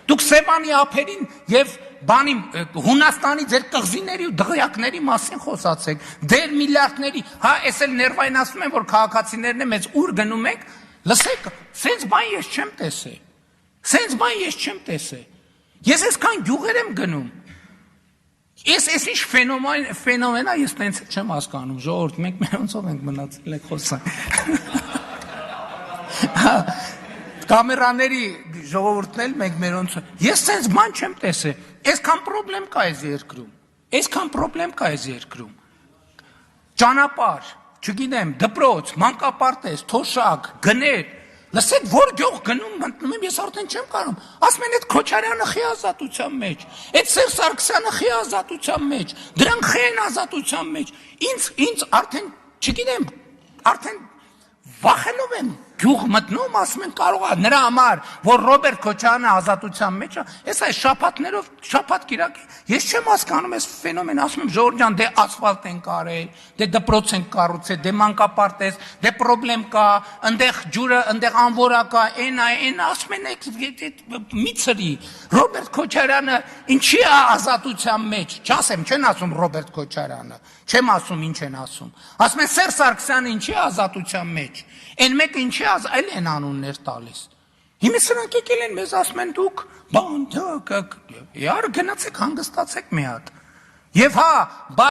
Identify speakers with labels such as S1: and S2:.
S1: Դուք Սևանի ափերին եւ բանի Հունաստանի ձեր կղզիների ու դղյակների մասին խոսացեք, դեր միլիարդների, հա, էս էլ ներվայնացնում են, որ քաղաքացիներն է մեծ ուր գնում եք, լսեք, սենց բան ես չեմ տեսել, սենց բան ես չեմ տեսել, ես այսքան գյուղեր եմ գնում, ես ինչ ֆենոմեն է, ես տենց չեմ հասկանում, ժողովուրդ, մենք մերոնցով ենք մնացել եք խոսանք, կամերաների ժողովուրդն էլ մենք մերոնց ես սենց բան չեմ տեսել, այսքան պրոբլեմ կա այս երկրում, այսքան պրոբլեմ կա այս երկրում, ճանապարհ, չգիտեմ, դպրոց, մանկապարտեզ, թոշակ, գներ, լսեք, որ գյուղ գնում մտնում եմ, ես արդեն չեմ կարող, ասում են այդ Քոչարյանը խի ազատության մեջ, այդ Սերժ Սարգսյանը խի ազատության մեջ, դրանք խի են ազատության մեջ, ինձ արդեն, չգիտեմ, արդեն վախենով եմ գյուղ մտնում, ասում են կարող է նրա համար, որ Ռոբերտ Քոչարյանը ազատության մեջ է, ես այս շաբաթներով, շաբաթ կիրակի, ես չեմ հասկանում այս ֆենոմեն, ասում եմ Ժողովուրդ ջան, դե ասֆալտ են կարել, դե դպրոց են կառուցել, դե մանկապարտեզ, դե պրոբլեմ կա, ընդեղ ջուրը, ընդեղ անվորա կա, այն ասում են մի ծրի, Ռոբերտ Քոչարյանը ինչի է ազատության մեջ, չասեմ, չեն ասում Ռոբերտ Քոչարյանը, չեմ ասում ինչ են ասում, ասում են Սերժ Սարգսյանը ինչի է ազատության մեջ, այն մեկը ինչի այլ են անուններ տալիս, հիմա սրանք եկել են մեզ ասում են դուք, բան, գնացեք հանգստացեք մի հատ, և հա,